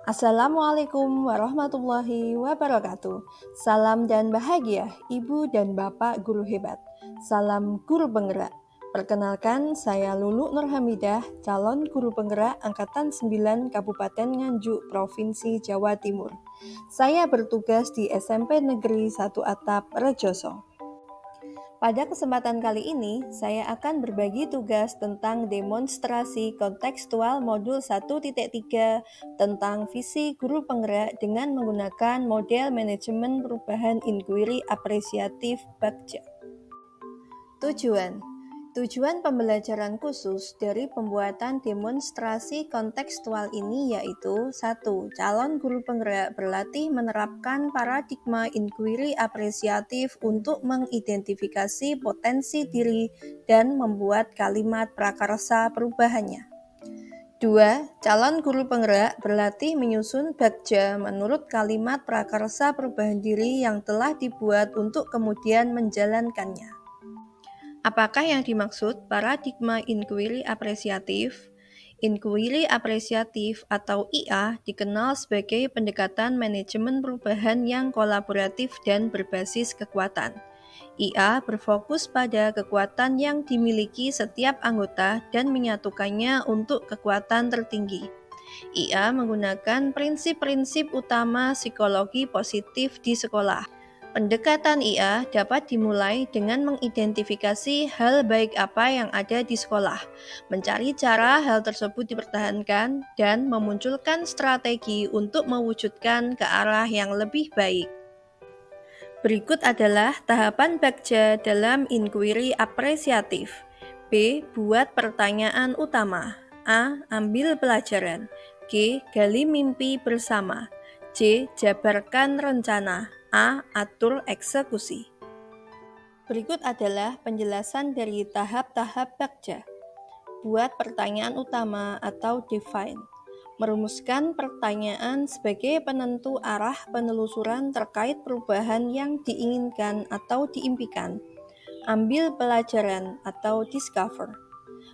Assalamualaikum warahmatullahi wabarakatuh. Salam dan bahagia, Ibu dan Bapak guru hebat. Salam guru penggerak. Perkenalkan, saya Lulu Nurhamidah, calon guru penggerak Angkatan 9 Kabupaten Nganjuk, Provinsi Jawa Timur. Saya bertugas di SMP Negeri 1 Atap, Rejoso. Pada kesempatan kali ini, saya akan berbagi tugas tentang demonstrasi kontekstual modul 1.3 tentang visi guru penggerak dengan menggunakan model manajemen perubahan inquiry apresiatif Bagja. Tujuan pembelajaran khusus dari pembuatan demonstrasi kontekstual ini yaitu 1. Calon guru penggerak berlatih menerapkan paradigma inquiry apresiatif untuk mengidentifikasi potensi diri dan membuat kalimat prakarsa perubahannya. 2. Calon guru penggerak berlatih menyusun bagja menurut kalimat prakarsa perubahan diri yang telah dibuat untuk kemudian menjalankannya. Apakah yang dimaksud paradigma inquiry apresiatif? Inquiry apresiatif atau IA dikenal sebagai pendekatan manajemen perubahan yang kolaboratif dan berbasis kekuatan. IA berfokus pada kekuatan yang dimiliki setiap anggota dan menyatukannya untuk kekuatan tertinggi. IA menggunakan prinsip-prinsip utama psikologi positif di sekolah. Pendekatan IA dapat dimulai dengan mengidentifikasi hal baik apa yang ada di sekolah, mencari cara hal tersebut dipertahankan, dan memunculkan strategi untuk mewujudkan ke arah yang lebih baik. Berikut adalah tahapan bagja dalam inquiry apresiatif. B. Buat pertanyaan utama. A. Ambil pelajaran. G. Gali mimpi bersama. C. Jabarkan rencana. A. Atur eksekusi. Berikut adalah penjelasan dari tahap-tahap bagja. Buat pertanyaan utama atau define. Merumuskan pertanyaan sebagai penentu arah penelusuran terkait perubahan yang diinginkan atau diimpikan. Ambil pelajaran atau discover.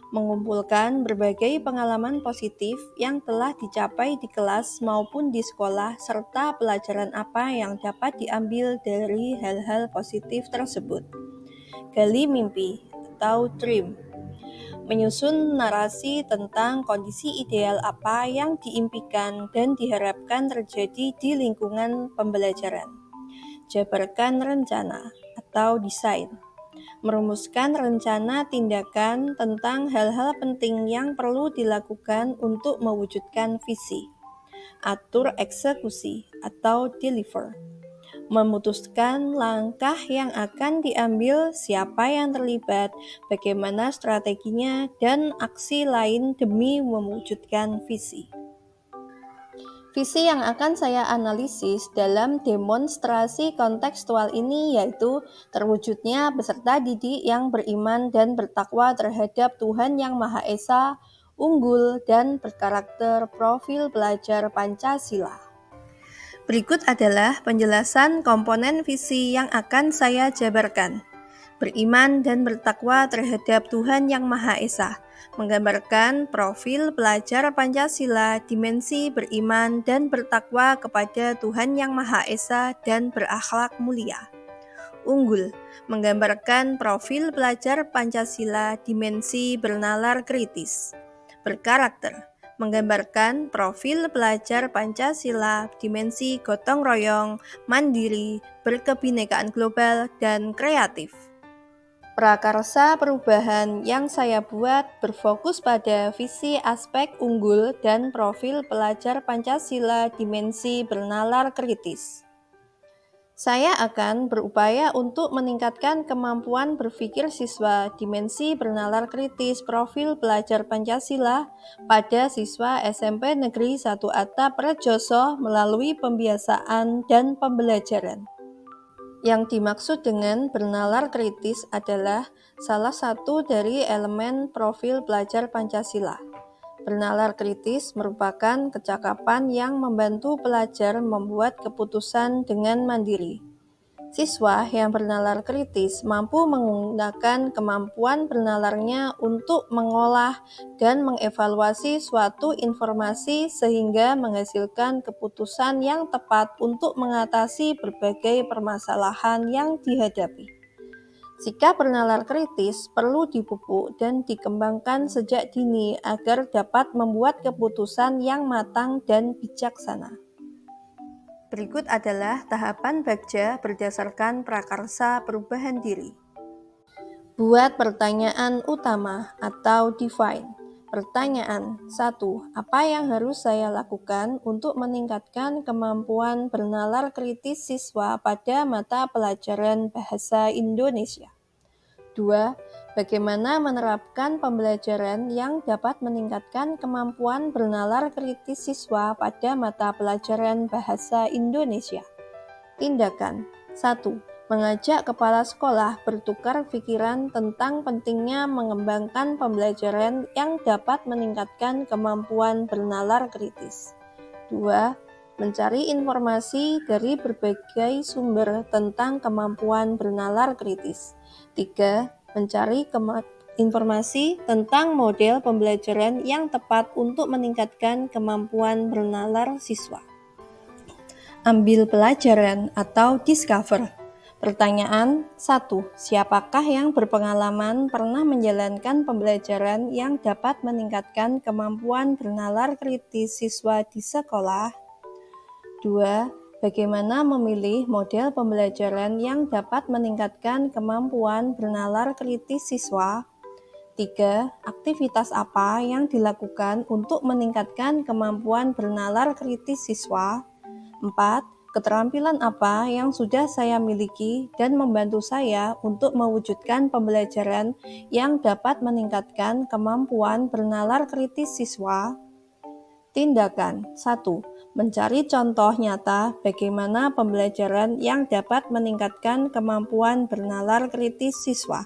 Mengumpulkan berbagai pengalaman positif yang telah dicapai di kelas maupun di sekolah serta pelajaran apa yang dapat diambil dari hal-hal positif tersebut. Gali mimpi atau dream. Menyusun narasi tentang kondisi ideal apa yang diimpikan dan diharapkan terjadi di lingkungan pembelajaran. Jabarkan rencana atau desain. Merumuskan rencana tindakan tentang hal-hal penting yang perlu dilakukan untuk mewujudkan visi. Atur eksekusi atau deliver. Memutuskan langkah yang akan diambil, siapa yang terlibat, bagaimana strateginya, dan aksi lain demi mewujudkan visi. Visi yang akan saya analisis dalam demonstrasi kontekstual ini yaitu terwujudnya peserta didik yang beriman dan bertakwa terhadap Tuhan Yang Maha Esa, unggul, dan berkarakter profil pelajar Pancasila. Berikut adalah penjelasan komponen visi yang akan saya jabarkan. Beriman dan bertakwa terhadap Tuhan Yang Maha Esa, menggambarkan profil pelajar Pancasila, dimensi beriman dan bertakwa kepada Tuhan Yang Maha Esa dan berakhlak mulia. Unggul, menggambarkan profil pelajar Pancasila, dimensi bernalar kritis. Berkarakter, menggambarkan profil pelajar Pancasila, dimensi gotong royong, mandiri, berkebinekaan global, dan kreatif. Prakarsa perubahan yang saya buat berfokus pada visi aspek unggul dan profil pelajar Pancasila dimensi bernalar kritis. Saya akan berupaya untuk meningkatkan kemampuan berpikir siswa dimensi bernalar kritis profil pelajar Pancasila pada siswa SMP Negeri 1 Atap Rejoso melalui pembiasaan dan pembelajaran. Yang dimaksud dengan bernalar kritis adalah salah satu dari elemen profil pelajar Pancasila. Bernalar kritis merupakan kecakapan yang membantu pelajar membuat keputusan dengan mandiri. Siswa yang bernalar kritis mampu menggunakan kemampuan bernalarnya untuk mengolah dan mengevaluasi suatu informasi sehingga menghasilkan keputusan yang tepat untuk mengatasi berbagai permasalahan yang dihadapi. Sikap bernalar kritis perlu dipupuk dan dikembangkan sejak dini agar dapat membuat keputusan yang matang dan bijaksana. Berikut adalah tahapan bagja berdasarkan prakarsa perubahan diri. Buat pertanyaan utama atau define. Pertanyaan 1. Apa yang harus saya lakukan untuk meningkatkan kemampuan bernalar kritis siswa pada mata pelajaran Bahasa Indonesia? 2. Bagaimana menerapkan pembelajaran yang dapat meningkatkan kemampuan bernalar kritis siswa pada mata pelajaran Bahasa Indonesia? Tindakan 1. Mengajak kepala sekolah bertukar pikiran tentang pentingnya mengembangkan pembelajaran yang dapat meningkatkan kemampuan bernalar kritis. 2. Mencari informasi dari berbagai sumber tentang kemampuan bernalar kritis. 3. Mencari informasi tentang model pembelajaran yang tepat untuk meningkatkan kemampuan bernalar siswa. Ambil pelajaran atau discover. Pertanyaan 1. Siapakah yang berpengalaman pernah menjalankan pembelajaran yang dapat meningkatkan kemampuan bernalar kritis siswa di sekolah? 2. Bagaimana memilih model pembelajaran yang dapat meningkatkan kemampuan bernalar kritis siswa? 3. Aktivitas apa yang dilakukan untuk meningkatkan kemampuan bernalar kritis siswa? 4. Keterampilan apa yang sudah saya miliki dan membantu saya untuk mewujudkan pembelajaran yang dapat meningkatkan kemampuan bernalar kritis siswa? Tindakan 1. Mencari contoh nyata bagaimana pembelajaran yang dapat meningkatkan kemampuan bernalar kritis siswa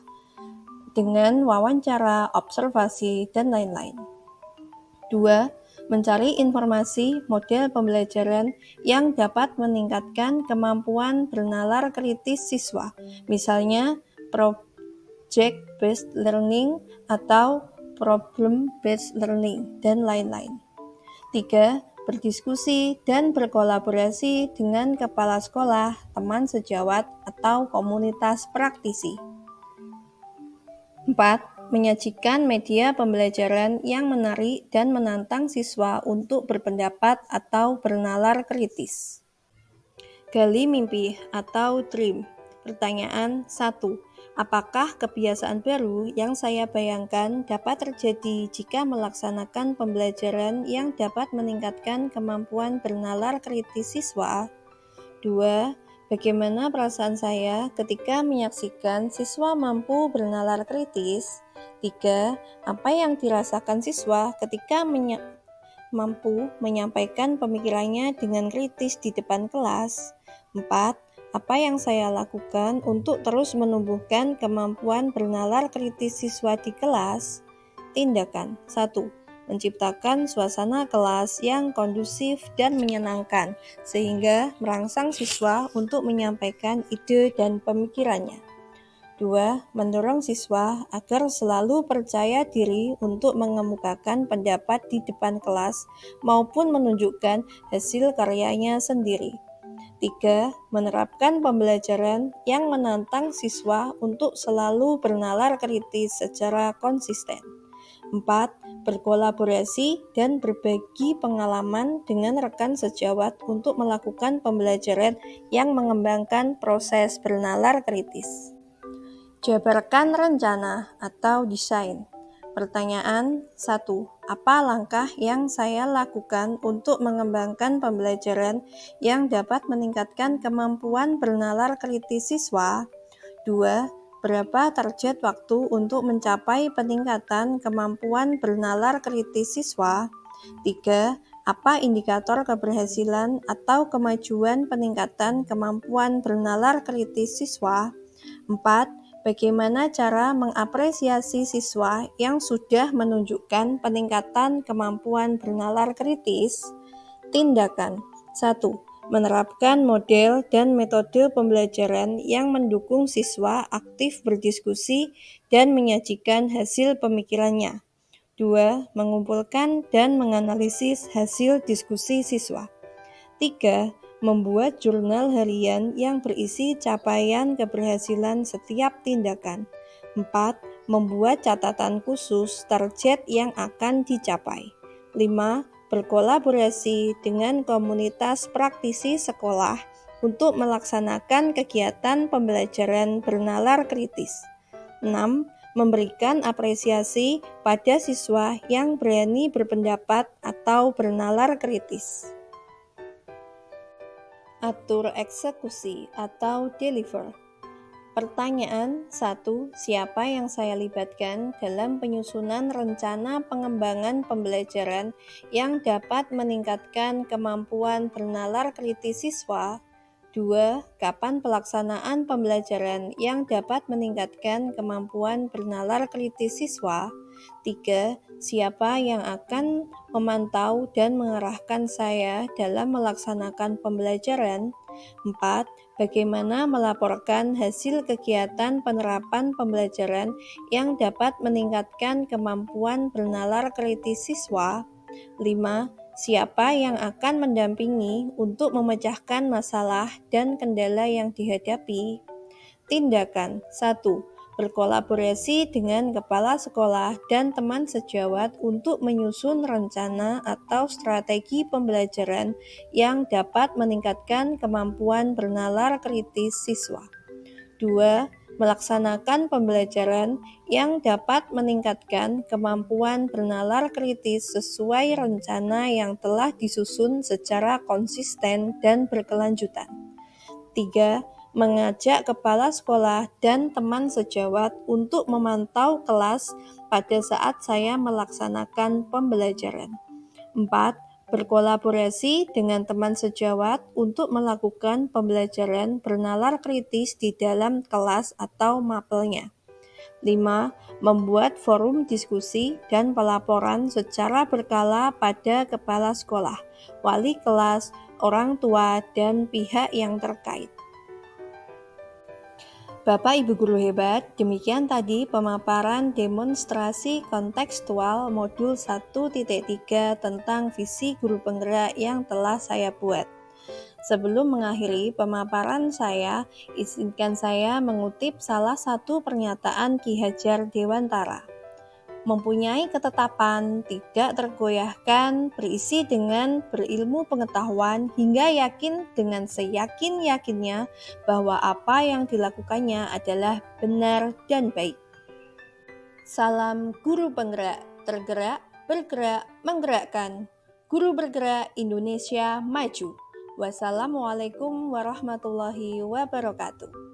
dengan wawancara, observasi, dan lain-lain. 2. Mencari informasi model pembelajaran yang dapat meningkatkan kemampuan bernalar kritis siswa, misalnya project-based learning atau problem-based learning, dan lain-lain. 3. Berdiskusi dan berkolaborasi dengan kepala sekolah, teman sejawat, atau komunitas praktisi. 4. Menyajikan media pembelajaran yang menarik dan menantang siswa untuk berpendapat atau bernalar kritis. Gali mimpi atau dream. Pertanyaan 1. Apakah kebiasaan baru yang saya bayangkan dapat terjadi jika melaksanakan pembelajaran yang dapat meningkatkan kemampuan bernalar kritis siswa? 2. Bagaimana perasaan saya ketika menyaksikan siswa mampu bernalar kritis? 3. Apa yang dirasakan siswa ketika mampu menyampaikan pemikirannya dengan kritis di depan kelas? 4. Apa yang saya lakukan untuk terus menumbuhkan kemampuan bernalar kritis siswa di kelas? Tindakan 1. Menciptakan suasana kelas yang kondusif dan menyenangkan, sehingga merangsang siswa untuk menyampaikan ide dan pemikirannya. 2. Mendorong siswa agar selalu percaya diri untuk mengemukakan pendapat di depan kelas maupun menunjukkan hasil karyanya sendiri. 3. Menerapkan pembelajaran yang menantang siswa untuk selalu bernalar kritis secara konsisten. 4. Berkolaborasi dan berbagi pengalaman dengan rekan sejawat untuk melakukan pembelajaran yang mengembangkan proses bernalar kritis. Jabarkan rencana atau desain. Pertanyaan 1. Apa langkah yang saya lakukan untuk mengembangkan pembelajaran yang dapat meningkatkan kemampuan bernalar kritis siswa? 2. Berapa target waktu untuk mencapai peningkatan kemampuan bernalar kritis siswa? 3. Apa indikator keberhasilan atau kemajuan peningkatan kemampuan bernalar kritis siswa? 4. Bagaimana cara mengapresiasi siswa yang sudah menunjukkan peningkatan kemampuan bernalar kritis? Tindakan 1. menerapkan model dan metode pembelajaran yang mendukung siswa aktif berdiskusi dan menyajikan hasil pemikirannya. 2. Mengumpulkan dan menganalisis hasil diskusi siswa. 3. Membuat jurnal harian yang berisi capaian keberhasilan setiap tindakan. 4. Membuat catatan khusus target yang akan dicapai. 5. Berkolaborasi dengan komunitas praktisi sekolah untuk melaksanakan kegiatan pembelajaran bernalar kritis. 6. Memberikan apresiasi pada siswa yang berani berpendapat atau bernalar kritis. Atur eksekusi atau deliver. Pertanyaan 1. Siapa yang saya libatkan dalam penyusunan rencana pengembangan pembelajaran yang dapat meningkatkan kemampuan bernalar kritis siswa? 2. Kapan pelaksanaan pembelajaran yang dapat meningkatkan kemampuan bernalar kritis siswa? 3. Siapa yang akan memantau dan mengarahkan saya dalam melaksanakan pembelajaran? 4. Bagaimana melaporkan hasil kegiatan penerapan pembelajaran yang dapat meningkatkan kemampuan bernalar kritis siswa? 5. Siapa yang akan mendampingi untuk memecahkan masalah dan kendala yang dihadapi? Tindakan 1. Berkolaborasi dengan kepala sekolah dan teman sejawat untuk menyusun rencana atau strategi pembelajaran yang dapat meningkatkan kemampuan bernalar kritis siswa. 2. Melaksanakan pembelajaran yang dapat meningkatkan kemampuan bernalar kritis sesuai rencana yang telah disusun secara konsisten dan berkelanjutan. 3. Mengajak kepala sekolah dan teman sejawat untuk memantau kelas pada saat saya melaksanakan pembelajaran. 4. Berkolaborasi dengan teman sejawat untuk melakukan pembelajaran bernalar kritis di dalam kelas atau mapelnya. 5. Membuat forum diskusi dan pelaporan secara berkala pada kepala sekolah, wali kelas, orang tua, dan pihak yang terkait. Bapak Ibu Guru hebat, demikian tadi pemaparan demonstrasi kontekstual modul 1.3 tentang visi guru penggerak yang telah saya buat. Sebelum mengakhiri pemaparan saya, izinkan saya mengutip salah satu pernyataan Ki Hajar Dewantara. Mempunyai ketetapan tidak tergoyahkan, berisi dengan berilmu pengetahuan hingga yakin dengan seyakin-yakinnya bahwa apa yang dilakukannya adalah benar dan baik. Salam guru penggerak, tergerak, bergerak, menggerakkan. Guru bergerak Indonesia maju. Wassalamualaikum warahmatullahi wabarakatuh.